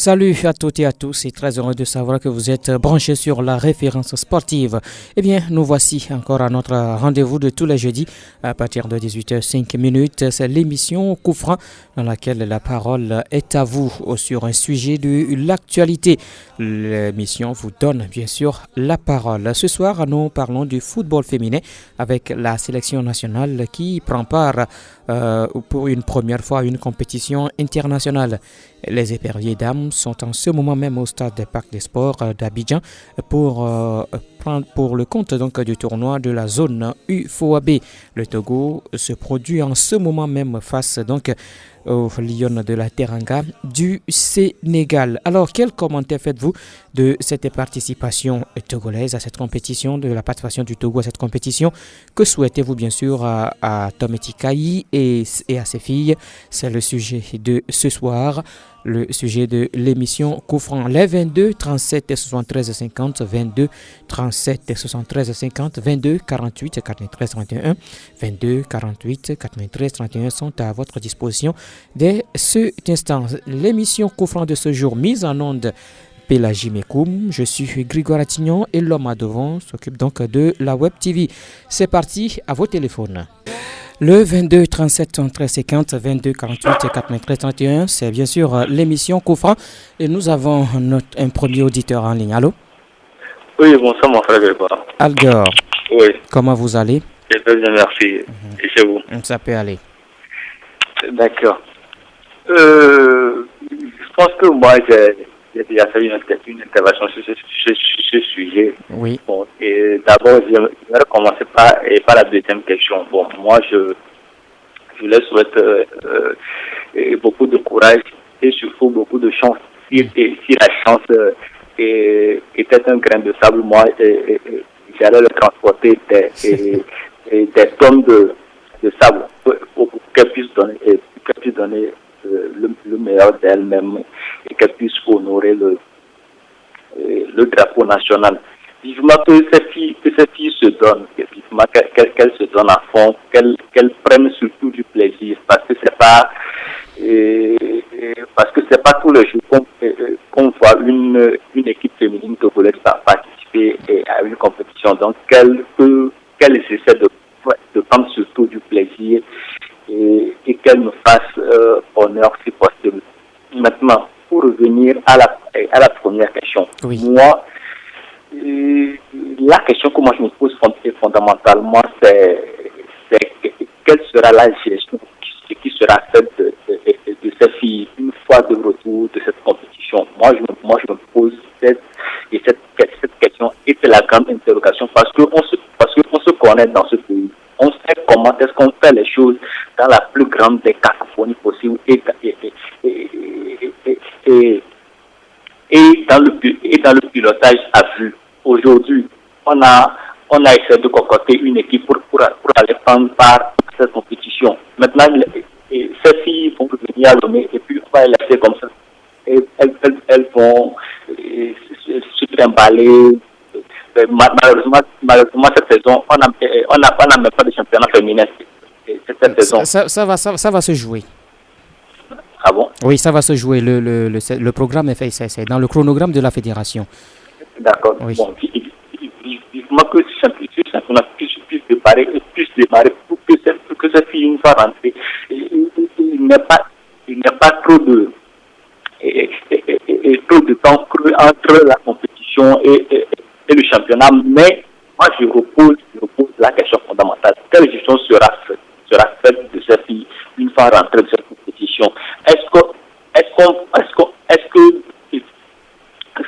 Salut à toutes et à tous et très heureux de savoir que vous êtes branchés sur la référence sportive. Eh bien, nous voici encore à notre rendez-vous de tous les jeudis à partir de 18h05. C'est l'émission Coup franc dans laquelle la parole est à vous sur un sujet de l'actualité. L'émission vous donne bien sûr la parole. Ce soir, nous parlons du football féminin avec la sélection nationale qui prend part pour une première fois à une compétition internationale. Les éperviers dames sont en ce moment même au stade des Parcs des Sports d'Abidjan pour le compte donc du tournoi de la zone UFOAB. Le Togo se produit en ce moment même face donc aux Lions de la Teranga du Sénégal. Alors, quel commentaire faites-vous de cette participation togolaise à cette compétition, de la participation du Togo à cette compétition? Que souhaitez-vous bien sûr à Tom Etikaï et à ses filles? C'est le sujet de ce soir. Le sujet de l'émission Coup franc, les 22 37 73 50, 22 37 73 50, 22 48 93 31, 22 48 93 31 sont à votre disposition dès cet instant. L'émission Coup franc de ce jour mise en onde Pélagie Mekoum, je suis Grégoire Attignon et l'homme à devant s'occupe donc de la Web TV. C'est parti, à vos téléphones. Le 22 37 73 50, 22 48 93 31, c'est bien sûr l'émission Coup franc et nous avons un premier auditeur en ligne. Allô? Oui, bonsoir mon frère Grégoire. Algor. Oui. Comment vous allez? Je vais bien, merci. Et chez vous? Ça peut aller. D'accord. Je pense que moi, j'ai déjà fait une intervention sur ce sujet. Oui. Bon, et d'abord, je vais commencer par la deuxième question. Bon, moi, je leur souhaite beaucoup de courage et surtout beaucoup de chance. Si la chance était un grain de sable, moi, j'allais le transporter des tonnes de sable pour qu'elle puisse donner le meilleur d'elle-même et qu'elle puisse honorer le drapeau national. Vivement que ces filles se donnent, vivement qu'elles se donnent à fond, qu'elles prennent surtout du plaisir, parce que c'est pas tous les jours qu'on voit une équipe féminine togolaise participer à une compétition. Donc qu'elles essaient de prendre surtout du plaisir et qu'elles nous fassent honneur si possible. Maintenant, pour revenir à la première question, oui. Moi, la question que moi je me pose fondamentalement, c'est quelle sera la gestion qui sera faite de ces filles une fois de retour de cette compétition. Moi je me pose cette question et c'est la grande interrogation parce qu'on se connaît dans ce pays. On sait comment est-ce qu'on fait les choses dans la plus grande des cacophonies possibles et dans le pilotage à vue. Aujourd'hui, on a essayé de concocter une équipe pour aller prendre part à cette compétition. Maintenant, ces filles vont venir à Lomé et puis on va les laisser comme ça. Et elles vont se trimballer. Malheureusement, cette saison, on n'a même pas de championnat féminin. Cette saison. Ça va se jouer. Ah bon? Oui, ça va se jouer. Le programme est fait, c'est dans le chronogramme de la fédération. D'accord. Oui. Bon, vivement que ce championnat puisse démarrer pour que cette fille une fois rentrée, il n'y a pas trop de temps creux entre la compétition et le championnat. Mais moi, je repose la question fondamentale. Quelle gestion sera faite de cette fille une fois rentrée de cette compétition? Est-ce que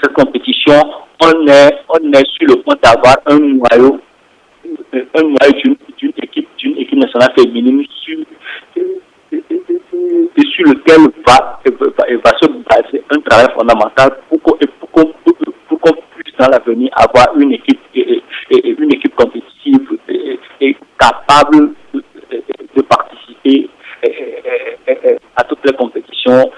cette compétition, on est sur le point d'avoir un noyau d'une équipe nationale féminine sur lequel va se baser un travail fondamental pour qu'on puisse dans l'avenir avoir une équipe compétitive et capable de participer à toutes les compétitions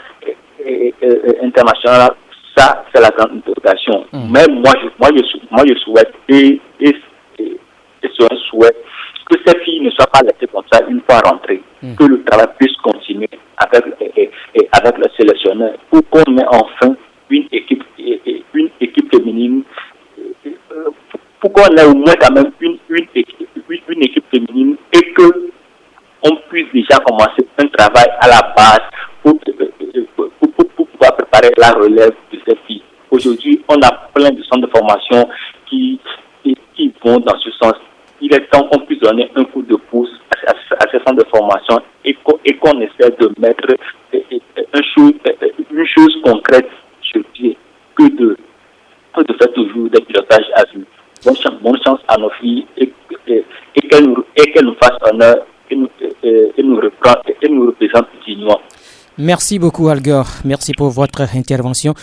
internationales. Ça, c'est la grande interrogation. Mais moi, je souhaite, et c'est un souhait, que ces filles ne soient pas laissées comme ça une fois rentrées, que le travail puisse continuer avec le sélectionneur, pour qu'on ait enfin qu'on ait au moins quand même une équipe féminine et que on puisse déjà commencer un travail à la base pour pouvoir préparer la relève de ces filles. Aujourd'hui, on a plein de centres de formation qui vont dans ce sens. Il est temps qu'on puisse donner un coup de pouce à ces centres de formation et qu'on essaie de mettre une chose concrète sur pied que de faire toujours des pilotages à vue. Bonne chance à nos filles et qu'elles nous fassent honneur et nous représentent dignement. Merci beaucoup, Algor. Merci pour votre intervention.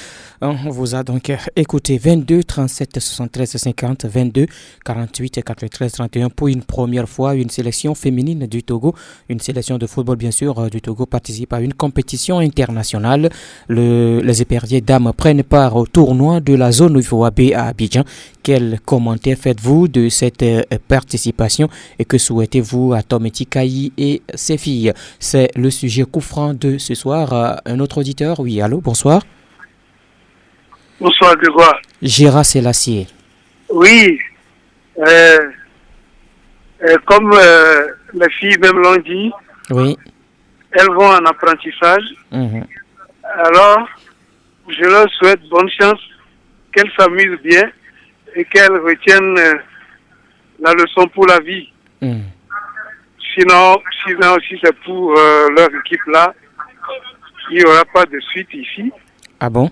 On vous a donc écouté 22 37 73 50 22 48 93 31 pour une première fois une sélection féminine du Togo, une sélection de football bien sûr du Togo participe à une compétition internationale. Les éperviers dames prennent part au tournoi de la zone UFOAB à Abidjan. Quel commentaire faites-vous de cette participation et que souhaitez-vous à Tom Etikayi et ses filles? C'est le sujet coup franc de ce soir. Un autre auditeur, oui, allô, bonsoir. Bonsoir, Grégoire. Gérard Sélassié. Oui, comme les filles même l'ont dit, oui. Elles vont en apprentissage. Alors, je leur souhaite bonne chance, qu'elles s'amusent bien et qu'elles retiennent la leçon pour la vie. Sinon, si c'est pour leur équipe-là, il n'y aura pas de suite ici. Ah bon?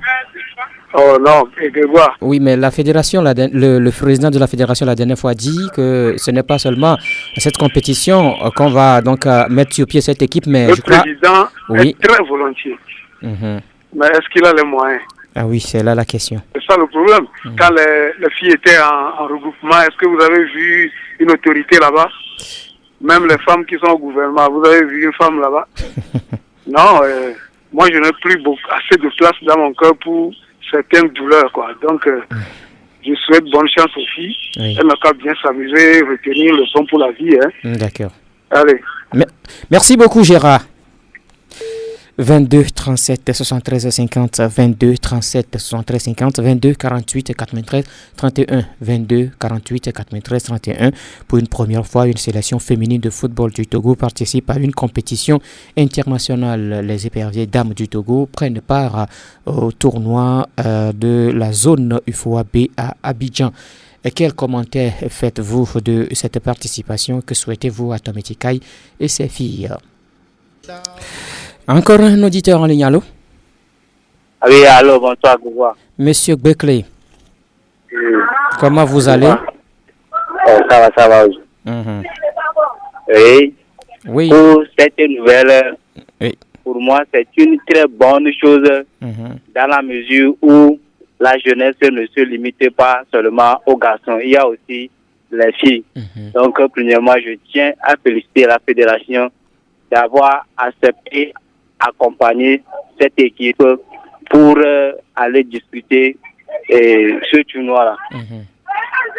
Oh non, Grégoire. Oui, mais la fédération, le président de la fédération la dernière fois a dit que ce n'est pas seulement cette compétition qu'on va donc mettre sur pied cette équipe, mais le président oui. est très volontiers. Mais est-ce qu'il a les moyens? Ah oui, c'est là la question. C'est ça le problème. Quand les filles étaient en regroupement, est-ce que vous avez vu une autorité là-bas? Même les femmes qui sont au gouvernement, vous avez vu une femme là-bas? Non, moi je n'ai plus assez de place dans mon cœur pour certaines douleurs, quoi. Donc, je souhaite bonne chance aux filles. Oui. Elles n'ont qu'à bien s'amuser, retenir le son pour la vie. Hein. D'accord. Allez. Merci beaucoup, Gérard. 22 37 73 50 22 37 73 50 22 48 93 31 22 48 93 31 pour une première fois une sélection féminine de football du Togo participe à une compétition internationale. Les éperviers dames du Togo prennent part au tournoi de la zone UFOAB à Abidjan. Et quel commentaire faites-vous de cette participation? Que souhaitez-vous à Tom Etikayi et ses filles? Encore un auditeur en ligne, allô? Oui, allô, bonsoir, bonsoir. Monsieur Beckley, comment vous allez? Ça va. Oui. Pour cette nouvelle, pour moi, c'est une très bonne chose dans la mesure où la jeunesse ne se limite pas seulement aux garçons, il y a aussi les filles. Donc, premièrement, je tiens à féliciter la fédération d'avoir accepté accompagner cette équipe pour aller disputer ce tournoi-là.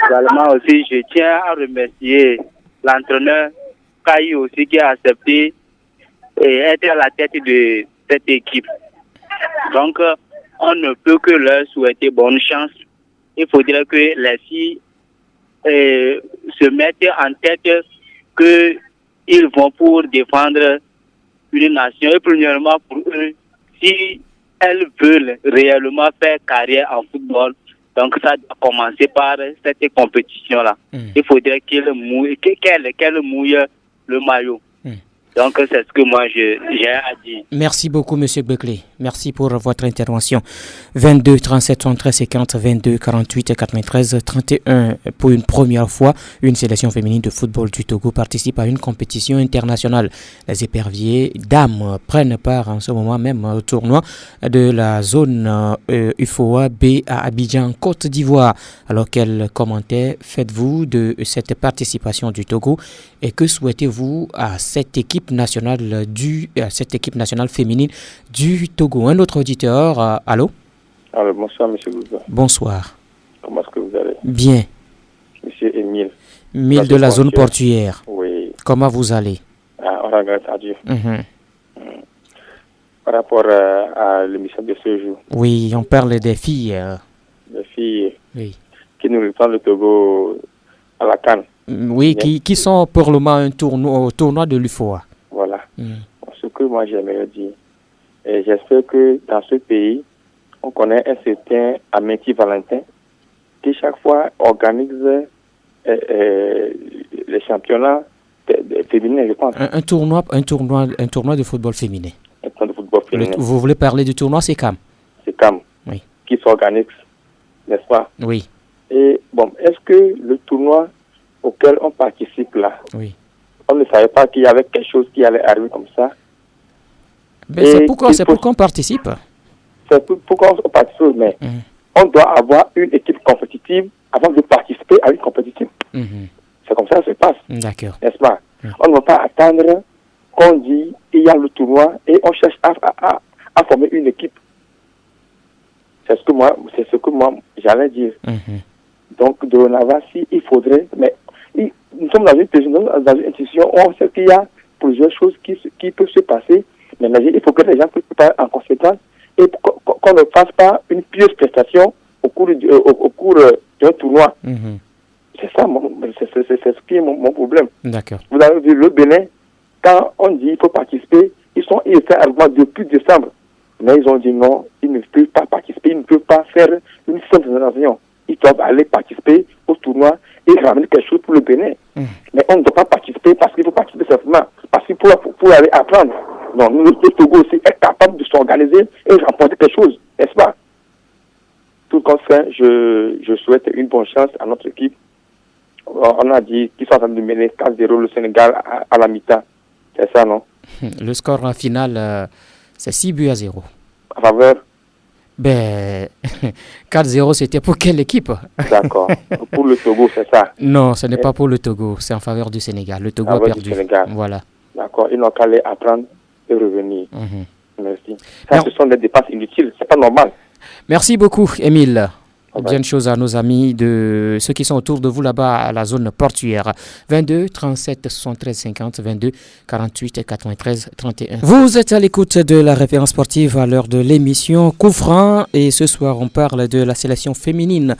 Également aussi, je tiens à remercier l'entraîneur Kayi aussi qui a accepté être à la tête de cette équipe. Donc, on ne peut que leur souhaiter bonne chance. Il faudrait que les filles se mettent en tête qu'ils vont pour défendre une nation. Et premièrement, pour eux, si elles veulent réellement faire carrière en football, donc ça doit commencer par cette compétition-là. Il faudrait qu'elles mouillent le maillot. Donc, c'est ce que moi, j'ai à dire. Merci beaucoup, M. Beckley. Merci pour votre intervention. 22 37 73 50 22 48 93 31. Pour une première fois, une sélection féminine de football du Togo participe à une compétition internationale. Les éperviers dames prennent part en ce moment même au tournoi de la zone UFOAB à Abidjan, Côte d'Ivoire. Alors, quel commentaire faites-vous de cette participation du Togo et que souhaitez-vous à cette équipe nationale féminine du Togo? Un autre auditeur, allô? Alors, bonsoir, monsieur Gouza. Bonsoir. Comment est-ce que vous allez? Bien. Monsieur Émile. Émile de la zone portuaire. Oui. Comment vous allez? On regrette à Dieu. Par rapport à l'émission de ce jour. Oui, on parle des filles. Des filles oui. qui nous représentent le Togo à la CAN. Oui, qui sont pour le moment au tournoi de l'UFOA. Voilà. Ce que moi j'aimerais dire, et j'espère que dans ce pays, on connaît un certain Ameti Valentin qui chaque fois organise les championnats féminins, je pense. Un tournoi de football féminin. Un tournoi de football féminin. Vous voulez parler du tournoi CECAM? CECAM. Oui. Qui s'organise, n'est-ce pas? Oui. Et bon, est-ce que le tournoi auquel on participe là, oui, on ne savait pas qu'il y avait quelque chose qui allait arriver comme ça? Mais c'est pourquoi on participe. C'est pourquoi on participe, mais on doit avoir une équipe compétitive avant de participer à une compétition. C'est comme ça que ça se passe. D'accord. N'est-ce pas? On ne va pas attendre qu'on dit il y a le tournoi et on cherche à former une équipe. C'est ce que moi j'allais dire. Donc, dorénavant, il faudrait, mais nous sommes dans une institution où on sait qu'il y a plusieurs choses qui peuvent se passer, mais il faut que les gens préparent en conséquence et qu'on ne fasse pas une pieuse prestation au cours d'un tournoi. C'est ça, c'est ce qui est mon problème. D'accord. Vous avez vu le Bénin, quand on dit qu'il faut participer, ils étaient argument depuis décembre. Mais ils ont dit non, ils ne peuvent pas participer, ils ne peuvent pas faire une simple nation. Ils doivent aller participer au tournoi et ramener quelque chose pour le Bénin. Mais on ne doit pas participer parce qu'il faut participer simplement. Parce qu'il faut aller apprendre. Non, le Togo aussi est capable de s'organiser et remporter quelque chose, n'est-ce pas? Tout comme ça, je souhaite une bonne chance à notre équipe. On a dit qu'ils sont en train de mener 4-0 le Sénégal à la mi-temps. C'est ça, non? Le score final, c'est 6-0. À faveur? Ben, 4-0, c'était pour quelle équipe? D'accord. Pour le Togo, c'est ça? Non, ce n'est pas pour le Togo. C'est en faveur du Sénégal. Le Togo a perdu. Voilà. D'accord. Ils n'ont qu'à aller apprendre et revenir. Merci. Ça, ce sont des dépenses inutiles. C'est pas normal. Merci beaucoup, Émile. Bien de choses à nos amis de ceux qui sont autour de vous là-bas à la zone portuaire. 22 37 73 50 22 48 93 31. Vous êtes à l'écoute de la référence sportive à l'heure de l'émission Coup franc et ce soir on parle de la sélection féminine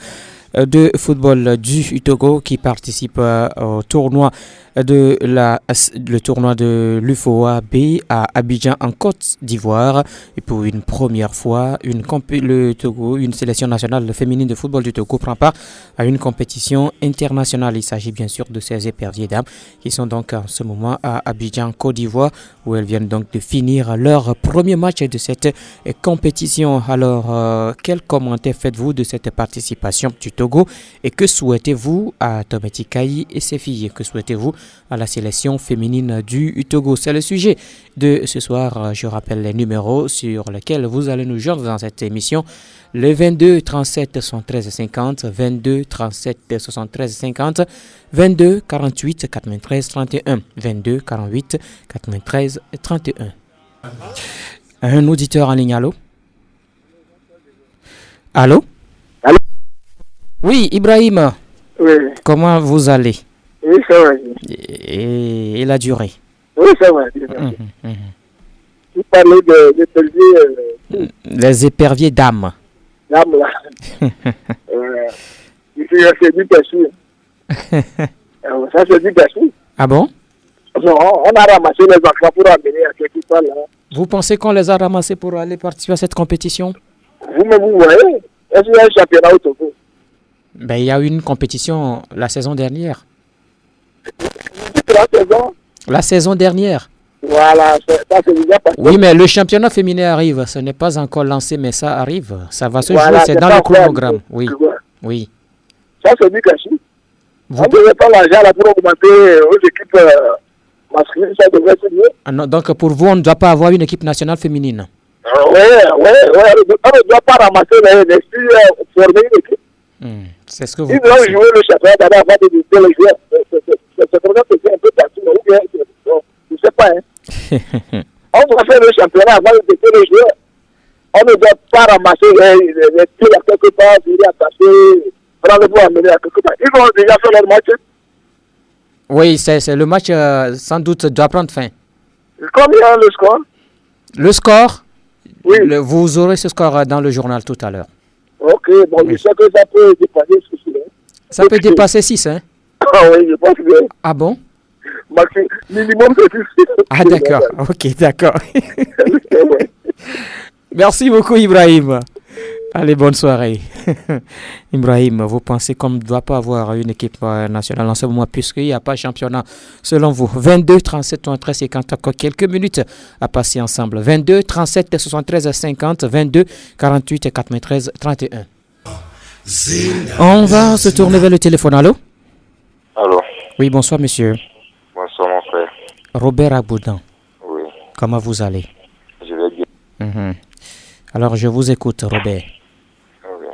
de football du Togo qui participe au tournoi le tournoi de l'UFOA B à Abidjan en Côte d'Ivoire. Et pour une première fois, le Togo, une sélection nationale féminine de football du Togo prend part à une compétition internationale. Il s'agit bien sûr de ces éperviers dames qui sont donc en ce moment à Abidjan, Côte d'Ivoire, où elles viennent donc de finir leur premier match de cette compétition. Alors, quel commentaire faites-vous de cette participation du Togo et que souhaitez-vous à Tometi Kayi et ses filles? Que souhaitez-vous à la sélection féminine du Togo? C'est le sujet de ce soir. Je rappelle les numéros sur lesquels vous allez nous joindre dans cette émission. Le 22 37 73 50, 22 37 73 50, 22 48 93 31, 22 48 93 31. Un auditeur en ligne, allô? Allô? Allô? Oui, Ibrahim. Oui. Comment vous allez? Oui, ça va. Et la durée? Oui, ça va. Vous parlez des éperviers... Les éperviers dames. Dames, là. C'est du gâchis. Ça, c'est du gâchis. Ah bon? Non, on a ramassé les enfants pour amener à quelque part là. Vous pensez qu'on les a ramassés pour aller participer à cette compétition? Vous-même, vous voyez? Est-ce qu'il y a un championnat au Togo? Ben, il y a eu une compétition la saison dernière. La saison dernière. Voilà, ça c'est déjà passé. Oui, mais le championnat féminin arrive. Ce n'est pas encore lancé, mais ça arrive. Ça va se jouer, c'est dans ça le chronogramme. Oui. Oui. Ça c'est du gâchis. On ne devait pas l'argent là pour augmenter aux équipes masculines, ça devrait se jouer. Ah non, donc pour vous, on ne doit pas avoir une équipe nationale féminine. Oui, on ne doit pas ramasser les filles former une équipe. C'est ce que vous ils doivent jouer le championnat d'abord avant de débuter les joueurs. C'est comme ça que c'est un peu partout, mais ou bien, je ne sais pas. On doit faire le championnat avant de débuter les joueurs. On ne doit pas ramasser les tirs à quelque part, venir attacher, prendre pour amener à quelque part. Ils ont déjà fait leur match. Oui, c'est le match, sans doute, doit prendre fin. Combien le score? Le score? Oui. Vous aurez ce score dans le journal tout à l'heure. Ok, bon, oui. Je sais que ça peut dépasser ce que c'est. Ça peut dépasser 6, hein? Ah oui, je pense que Ah bon? minimum c'est 6. Ah d'accord, ok, d'accord. Merci beaucoup Ibrahim. Allez, bonne soirée. Ibrahim, vous pensez qu'on ne doit pas avoir une équipe nationale en ce moment puisqu'il n'y a pas de championnat selon vous? 22, 37, 33, 50, encore quelques minutes à passer ensemble. 22, 37, 73, 50, 22, 48, 93, 31. On va se tourner vers le téléphone. Allô? Allô? Oui, bonsoir monsieur. Bonsoir mon frère. Robert Aboudan. Oui. Comment vous allez? Je vais bien. Alors je vous écoute Robert. Oui.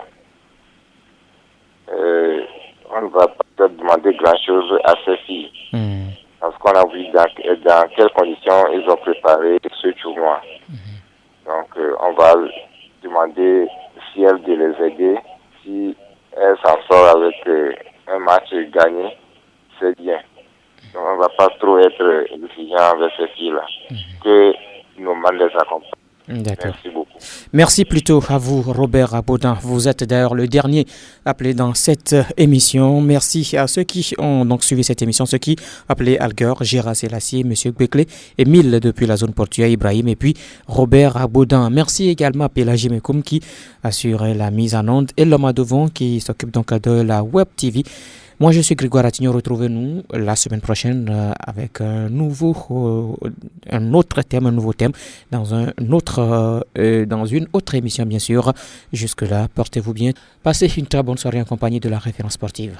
On ne va pas demander grand-chose à ces filles. Parce qu'on a vu dans quelles conditions ils ont préparé ce tournoi. Donc on va demander si elle de les aider. Si elle s'en sort avec un match gagné, c'est bien. Donc on ne va pas trop être exigeant avec ces filles-là. Que nos mains les accompagnent. D'accord. Merci beaucoup. Merci plutôt à vous, Robert Aboudan. Vous êtes d'ailleurs le dernier appelé dans cette émission. Merci à ceux qui ont donc suivi cette émission, ceux qui appelaient Alger, Gérard Selassié, M. Bekle, Émile depuis la zone portuaire, Ibrahim et puis Robert Aboudan. Merci également à Pélagie Mekoum qui assure la mise en onde et l'homme à devant qui s'occupe donc de la Web TV. Moi, je suis Grégoire Atignon. Retrouvez-nous la semaine prochaine avec un nouveau thème, dans une autre émission, bien sûr. Jusque-là, portez-vous bien. Passez une très bonne soirée en compagnie de la référence sportive.